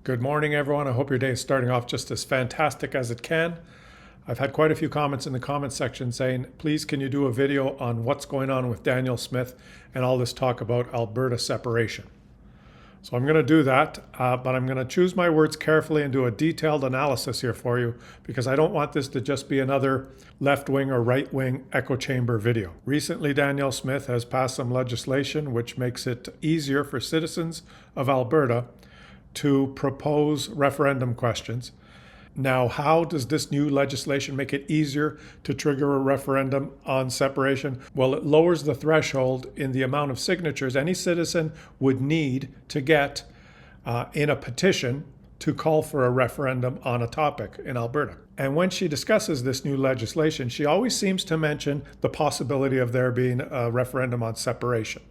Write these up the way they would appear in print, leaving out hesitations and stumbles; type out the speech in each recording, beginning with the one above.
Good morning, everyone. I hope your day is starting off just as fantastic as it can. I've had quite a few comments in the comments section saying, please, can you do a video on what's going on with Danielle Smith and all this talk about Alberta separation? So I'm going to do that, but I'm going to choose my words carefully and do a detailed analysis here for you because I don't want this to just be another left-wing or right-wing echo chamber video. Recently, Danielle Smith has passed some legislation which makes it easier for citizens of Alberta to propose referendum questions. Now, how does this new legislation make it easier to trigger a referendum on separation? Well, it lowers the threshold in the amount of signatures any citizen would need to get in a petition to call for a referendum on a topic in Alberta. And when she discusses this new legislation, she always seems to mention the possibility of there being a referendum on separation.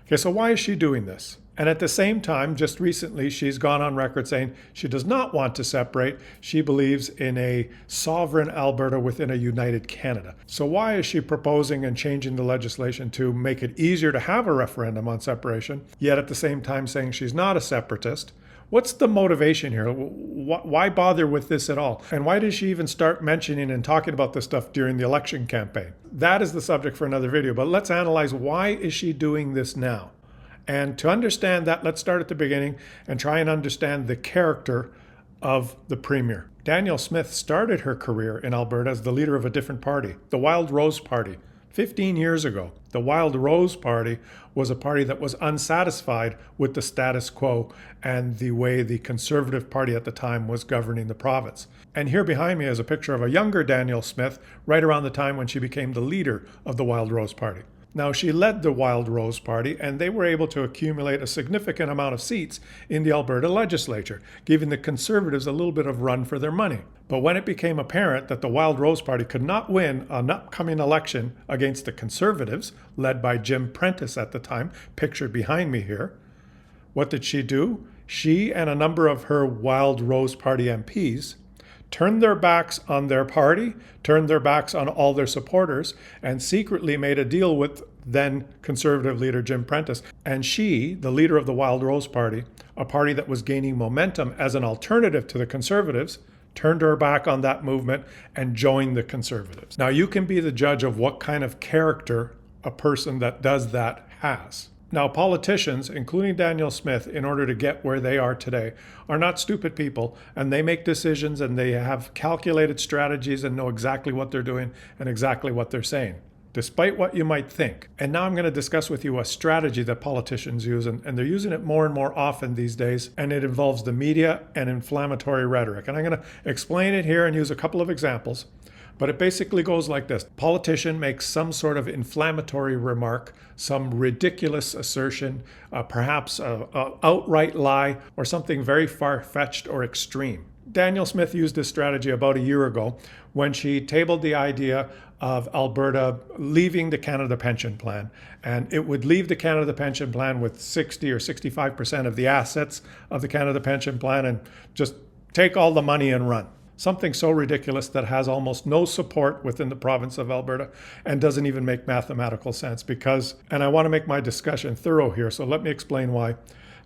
Okay, so why is she doing this? And at the same time, just recently, she's gone on record saying she does not want to separate. She believes in a sovereign Alberta within a united Canada. So why is she proposing and changing the legislation to make it easier to have a referendum on separation, yet at the same time saying she's not a separatist? What's the motivation here? Why bother with this at all? And why does she even start mentioning and talking about this stuff during the election campaign? That is the subject for another video, but let's analyze why is she doing this now? And to understand that, let's start at the beginning and try and understand the character of the Premier. Danielle Smith started her career in Alberta as the leader of a different party, the Wild Rose Party. 15 years ago, the Wild Rose Party was a party that was unsatisfied with the status quo and the way the Conservative Party at the time was governing the province. And here behind me is a picture of a younger Danielle Smith right around the time when she became the leader of the Wild Rose Party. Now, she led the Wild Rose Party, and they were able to accumulate a significant amount of seats in the Alberta legislature, giving the Conservatives a little bit of run for their money. But when it became apparent that the Wild Rose Party could not win an upcoming election against the Conservatives, led by Jim Prentice at the time, pictured behind me here, what did she do? She and a number of her Wild Rose Party MPs turned their backs on their party, turned their backs on all their supporters, and secretly made a deal with then Conservative leader Jim Prentice. And she, the leader of the Wild Rose Party, a party that was gaining momentum as an alternative to the Conservatives, turned her back on that movement and joined the Conservatives. Now, you can be the judge of what kind of character a person that does that has. Now, politicians, including Danielle Smith, in order to get where they are today, are not stupid people, and they make decisions and they have calculated strategies and know exactly what they're doing and exactly what they're saying, despite what you might think. And now I'm going to discuss with you a strategy that politicians use, and they're using it more and more often these days, and it involves the media and inflammatory rhetoric. And I'm going to explain it here and use a couple of examples. But it basically goes like this. Politician makes some sort of inflammatory remark, some ridiculous assertion, perhaps an outright lie, or something very far-fetched or extreme. Danielle Smith used this strategy about a year ago when she tabled the idea of Alberta leaving the Canada Pension Plan. And it would leave the Canada Pension Plan with 60 or 65% of the assets of the Canada Pension Plan and just take all the money and run. Something so ridiculous that has almost no support within the province of Alberta and doesn't even make mathematical sense because, and I want to make my discussion thorough here, so let me explain why.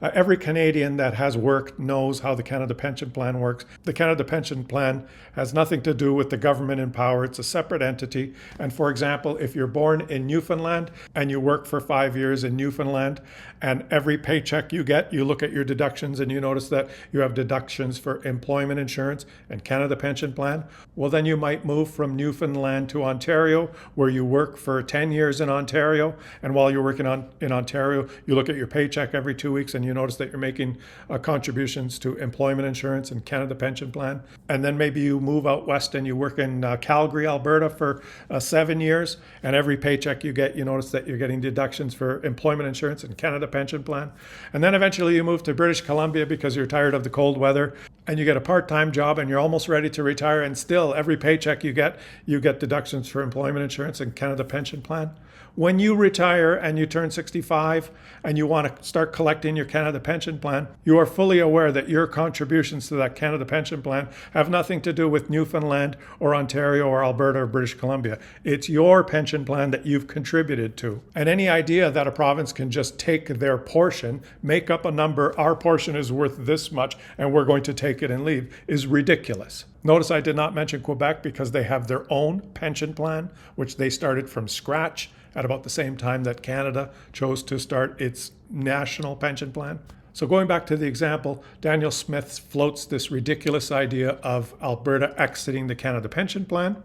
Every Canadian that has worked knows how the Canada Pension Plan works. The Canada Pension Plan has nothing to do with the government in power. It's a separate entity. And for example, if you're born in Newfoundland and you work for 5 years in Newfoundland, and every paycheck you get, you look at your deductions and you notice that you have deductions for employment insurance and Canada Pension Plan, well, then you might move from Newfoundland to Ontario, where you work for 10 years in Ontario. And while you're working in Ontario, you look at your paycheck every 2 weeks and you notice that you're making contributions to employment insurance and Canada Pension Plan. And then maybe you move out west and you work in Calgary, Alberta for 7 years. And every paycheck you get, you notice that you're getting deductions for employment insurance and Canada Pension Plan. And then eventually you move to British Columbia because you're tired of the cold weather and you get a part-time job and you're almost ready to retire. And still every paycheck you get deductions for employment insurance and Canada Pension Plan. when you retire and you turn 65 and you want to start collecting your Canada Pension Plan, you are fully aware that your contributions to that Canada Pension Plan have nothing to do with Newfoundland or Ontario or Alberta or British Columbia. It's your pension plan that you've contributed to. And any idea that a province can just take their portion, make up a number, our portion is worth this much and we're going to take it and leave, is ridiculous. Notice I did not mention Quebec because they have their own pension plan, which they started from scratch at about the same time that Canada chose to start its national pension plan. So going back to the example, Danielle Smith floats this ridiculous idea of Alberta exiting the Canada Pension Plan.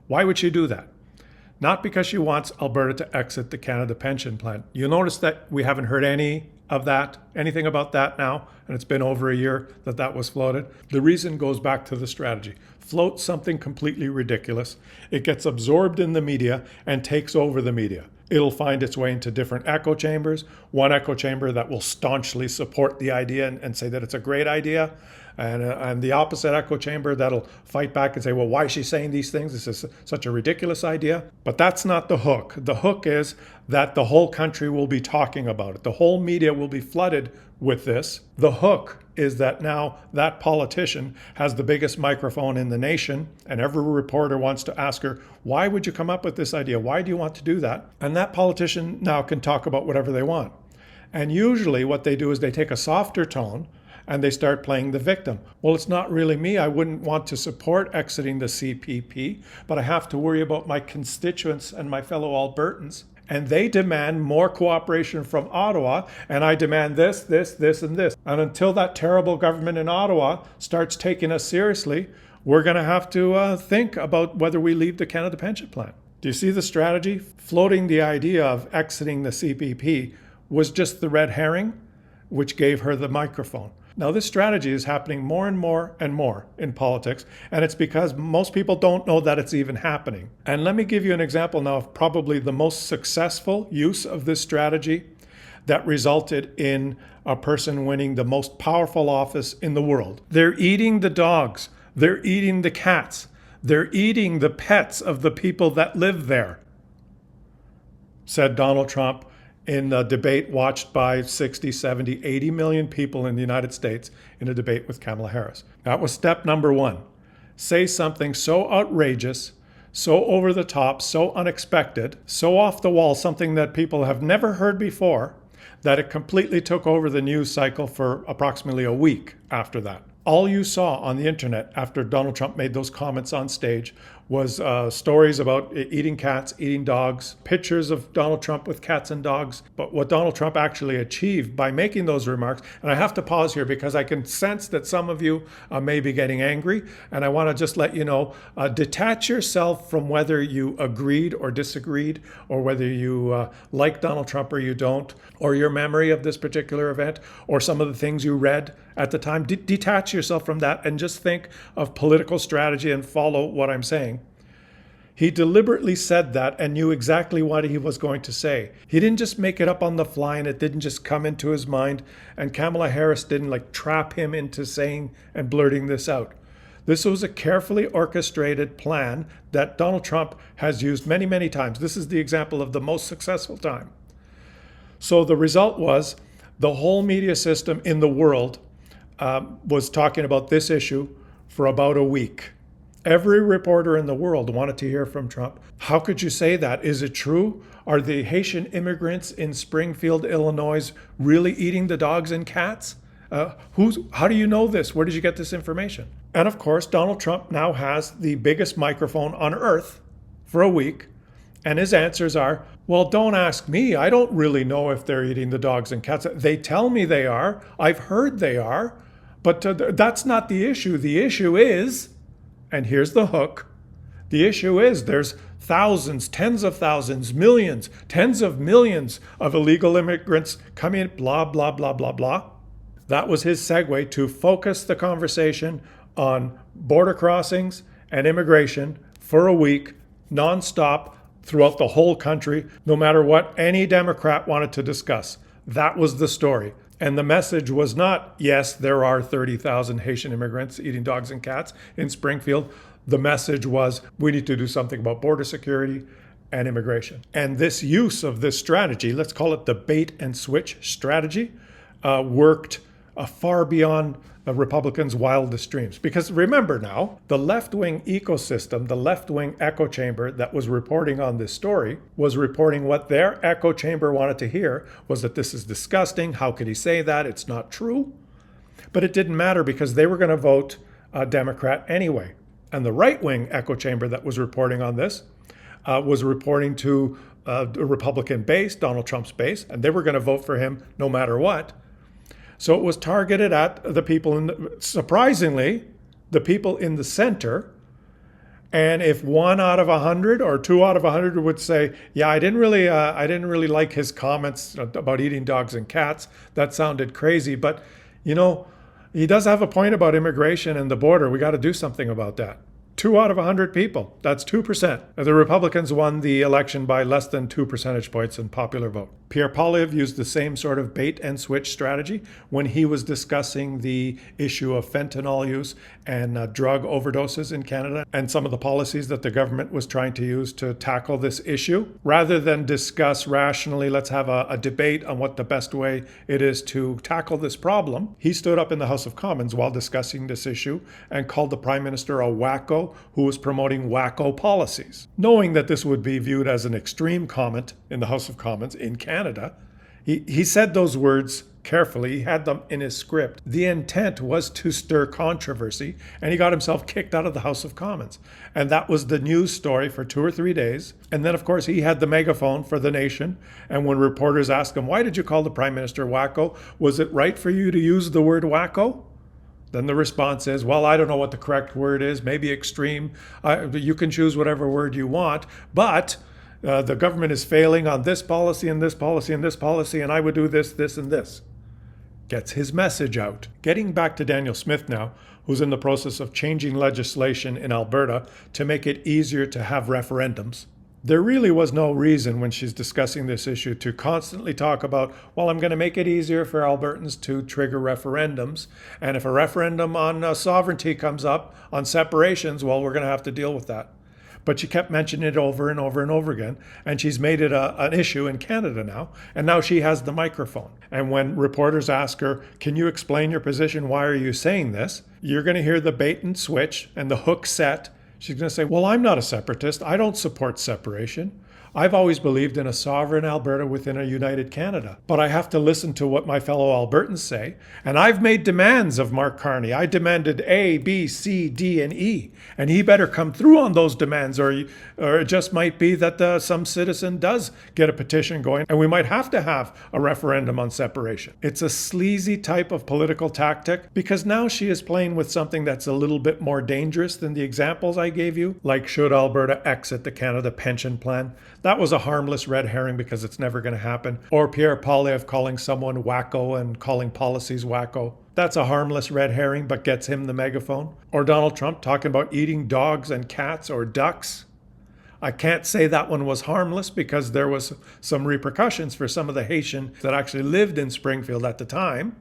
Why would she do that? Not because she wants Alberta to exit the Canada Pension Plan. You'll notice that we haven't heard anything about that now, and it's been over a year that that was floated. The reason goes back to the strategy. Float something completely ridiculous. It gets absorbed in the media and takes over the media. It'll find its way into different echo chambers. One echo chamber that will staunchly support the idea and say that it's a great idea. And the opposite echo chamber that'll fight back and say, well, why is she saying these things? This is such a ridiculous idea. But that's not the hook. The hook is that the whole country will be talking about it. The whole media will be flooded with this. The hook is that now that politician has the biggest microphone in the nation, and every reporter wants to ask her, why would you come up with this idea? Why do you want to do that? And that politician now can talk about whatever they want. And usually what they do is they take a softer tone and they start playing the victim. Well, it's not really me. I wouldn't want to support exiting the CPP, but I have to worry about my constituents and my fellow Albertans. And they demand more cooperation from Ottawa, and I demand this, and this. And until that terrible government in Ottawa starts taking us seriously, we're going to have to think about whether we leave the Canada Pension Plan. Do you see the strategy? Floating the idea of exiting the CPP was just the red herring, which gave her the microphone. Now, this strategy is happening more and more and more in politics, and it's because most people don't know that it's even happening. And let me give you an example now of probably the most successful use of this strategy that resulted in a person winning the most powerful office in the world. They're eating the dogs. They're eating the cats. They're eating the pets of the people that live there, said Donald Trump in a debate watched by 60, 70, 80 million people in the United States in a debate with Kamala Harris. That was step number one. Say something so outrageous, so over the top, so unexpected, so off the wall, something that people have never heard before, that it completely took over the news cycle for approximately a week after that. All you saw on the internet after Donald Trump made those comments on stage was stories about eating cats, eating dogs, pictures of Donald Trump with cats and dogs. But what Donald Trump actually achieved by making those remarks, and I have to pause here because I can sense that some of you may be getting angry, and I want to just let you know, detach yourself from whether you agreed or disagreed, or whether you like Donald Trump or you don't, or your memory of this particular event, or some of the things you read at the time. Detach yourself from that and just think of political strategy and follow what I'm saying. He deliberately said that and knew exactly what he was going to say. He didn't just make it up on the fly and it didn't just come into his mind, and Kamala Harris didn't trap him into saying and blurting this out. This was a carefully orchestrated plan that Donald Trump has used many, many times. This is the example of the most successful time. So the result was the whole media system in the world was talking about this issue for about a week. Every reporter in the world wanted to hear from Trump. How could you say that? Is it true? Are the Haitian immigrants in Springfield, Illinois, really eating the dogs and cats? How do you know this? Where did you get this information? And of course, Donald Trump now has the biggest microphone on earth for a week. And his answers are, well, don't ask me. I don't really know if they're eating the dogs and cats. They tell me they are. I've heard they are. But that's not the issue. The issue is, and here's the hook, the issue is there's thousands, tens of thousands, millions, tens of millions of illegal immigrants coming in, blah, blah, blah, blah, blah. That was his segue to focus the conversation on border crossings and immigration for a week, nonstop, throughout the whole country, no matter what any Democrat wanted to discuss. That was the story. And the message was not, yes, there are 30,000 Haitian immigrants eating dogs and cats in Springfield. The message was, we need to do something about border security and immigration. And this use of this strategy, let's call it the bait and switch strategy, worked far beyond the Republicans' wildest dreams. Because remember now, the left-wing ecosystem, the left-wing echo chamber that was reporting on this story, was reporting what their echo chamber wanted to hear was that this is disgusting. How could he say that? It's not true. But it didn't matter because they were going to vote Democrat anyway. And the right-wing echo chamber that was reporting on this was reporting to the Republican base, Donald Trump's base, and they were going to vote for him no matter what. So it was targeted at the people surprisingly, the people in the center. And if 1 out of 100 or 2 out of 100 would say, yeah, I didn't really like his comments about eating dogs and cats. That sounded crazy. But, you know, he does have a point about immigration and the border. We got to do something about that. 2 out of 100 people. That's 2%. The Republicans won the election by less than 2 percentage points in popular vote. Pierre Poilievre used the same sort of bait and switch strategy when he was discussing the issue of fentanyl use and drug overdoses in Canada and some of the policies that the government was trying to use to tackle this issue. Rather than discuss rationally, let's have a debate on what the best way it is to tackle this problem, he stood up in the House of Commons while discussing this issue and called the Prime Minister a wacko who was promoting wacko policies. Knowing that this would be viewed as an extreme comment in the House of Commons in Canada, he said those words carefully. He had them in his script. The intent was to stir controversy, and he got himself kicked out of the House of Commons. And that was the news story for 2 or 3 days. And then, of course, he had the megaphone for the nation. And when reporters asked him, why did you call the Prime Minister wacko? Was it right for you to use the word wacko? Then the response is, well, I don't know what the correct word is, maybe extreme. You can choose whatever word you want, but the government is failing on this policy and this policy and this policy, and I would do this, this, and this. Gets his message out. Getting back to Danielle Smith now, who's in the process of changing legislation in Alberta to make it easier to have referendums. There really was no reason when she's discussing this issue to constantly talk about, well, I'm going to make it easier for Albertans to trigger referendums. And if a referendum on sovereignty comes up, on separations, well, we're going to have to deal with that. But she kept mentioning it over and over and over again. And she's made it an issue in Canada now. And now she has the microphone. And when reporters ask her, can you explain your position? Why are you saying this? You're going to hear the bait and switch and the hook set. She's going to say, well, I'm not a separatist. I don't support separation. I've always believed in a sovereign Alberta within a united Canada. But I have to listen to what my fellow Albertans say. And I've made demands of Mark Carney. I demanded A, B, C, D, and E. And he better come through on those demands, or it just might be that some citizen does get a petition going, and we might have to have a referendum on separation. It's a sleazy type of political tactic, because now she is playing with something that's a little bit more dangerous than the examples I gave you, like should Alberta exit the Canada pension plan? That was a harmless red herring because it's never going to happen. Or Pierre Poilievre calling someone wacko and calling policies wacko. That's a harmless red herring, but gets him the megaphone. Or Donald Trump talking about eating dogs and cats or ducks. I can't say that one was harmless because there was some repercussions for some of the Haitians that actually lived in Springfield at the time.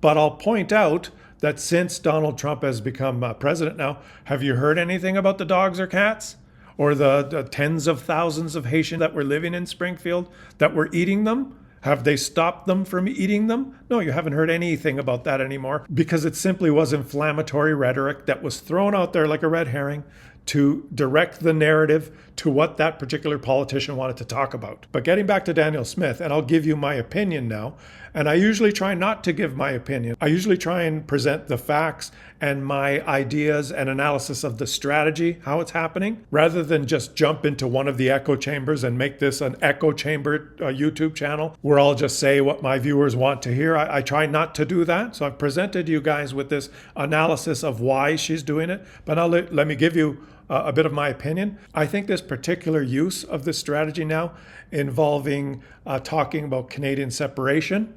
But I'll point out that since Donald Trump has become president now, have you heard anything about the dogs or cats? Or the tens of thousands of Haitians that were living in Springfield that were eating them? Have they stopped them from eating them? No, you haven't heard anything about that anymore because it simply was inflammatory rhetoric that was thrown out there like a red herring to direct the narrative to what that particular politician wanted to talk about. But getting back to Danielle Smith, and I'll give you my opinion now, and I usually try not to give my opinion. I usually try and present the facts and my ideas and analysis of the strategy, how it's happening, rather than just jump into one of the echo chambers and make this an echo chamber YouTube channel where I'll just say what my viewers want to hear. I try not to do that. So I've presented you guys with this analysis of why she's doing it, but now let me give you a bit of my opinion. I think this particular use of this strategy now involving talking about Canadian separation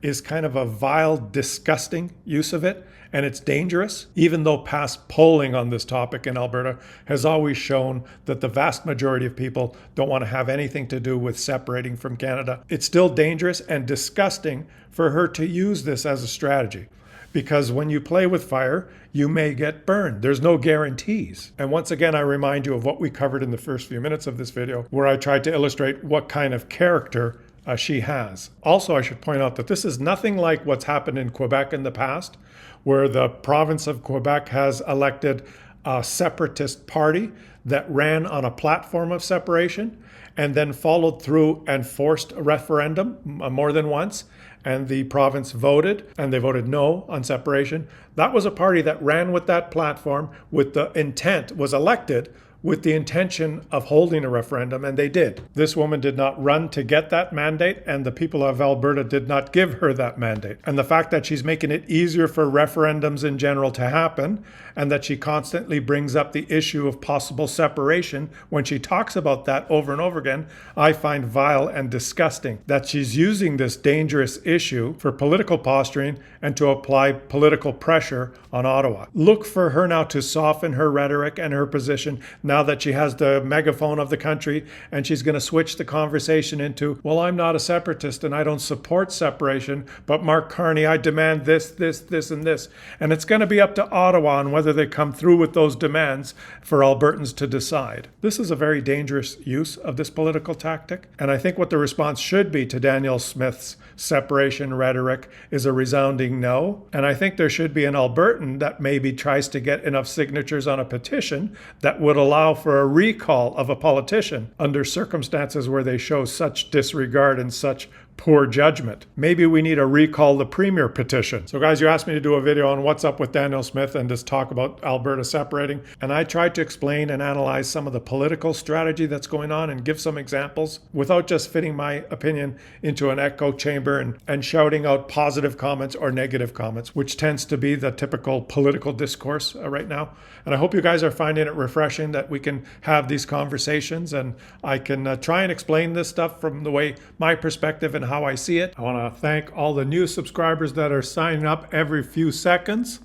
is kind of a vile, disgusting use of it, and it's dangerous, even though past polling on this topic in Alberta has always shown that the vast majority of people don't want to have anything to do with separating from Canada. It's still dangerous and disgusting for her to use this as a strategy. because when you play with fire, you may get burned. There's no guarantees. And once again, I remind you of what we covered in the first few minutes of this video, where I tried to illustrate what kind of character she has. Also, I should point out that this is nothing like what's happened in Quebec in the past, where the province of Quebec has elected a separatist party that ran on a platform of separation and then followed through and forced a referendum more than once. And the province voted, and they voted no on separation. That was a party that ran with that platform with the intent, was elected with the intention of holding a referendum, and they did. This woman did not run to get that mandate, and the people of Alberta did not give her that mandate. And the fact that she's making it easier for referendums in general to happen, and that she constantly brings up the issue of possible separation when she talks about that over and over again, I find vile and disgusting. That she's using this dangerous issue for political posturing and to apply political pressure on Ottawa. Look for her now to soften her rhetoric and her position now that she has the megaphone of the country, and she's going to switch the conversation into, well, I'm not a separatist and I don't support separation, but Mark Carney, I demand this, and this. And it's going to be up to Ottawa on whether they come through with those demands for Albertans to decide. This is a very dangerous use of this political tactic, and I think what the response should be to Danielle Smith's separation rhetoric is a resounding no. And I think there should be an Albertan that maybe tries to get enough signatures on a petition that would allow for a recall of a politician under circumstances where they show such disregard and such poor judgment. Maybe we need a recall the premier petition. So guys, you asked me to do a video on what's up with Danielle Smith and just talk about Alberta separating. And I tried to explain and analyze some of the political strategy that's going on and give some examples without just fitting my opinion into an echo chamber and shouting out positive comments or negative comments, which tends to be the typical political discourse right now. And I hope you guys are finding it refreshing that we can have these conversations and I can try and explain this stuff from the way my perspective and how I see it. I want to thank all the new subscribers that are signing up every few seconds,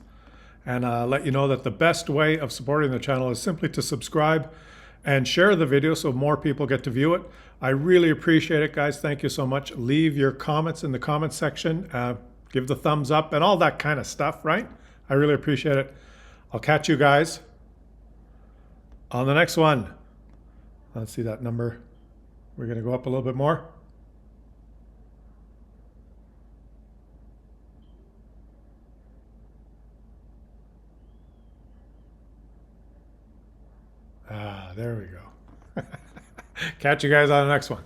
and let you know that the best way of supporting the channel is simply to subscribe and share the video so more people get to view it. I really appreciate it, guys. Thank you so much. Leave your comments in the comments section. Give the thumbs up and all that kind of stuff, right? I really appreciate it. I'll catch you guys on the next one. Let's see that number. We're going to go up a little bit more. There we go. Catch you guys on the next one.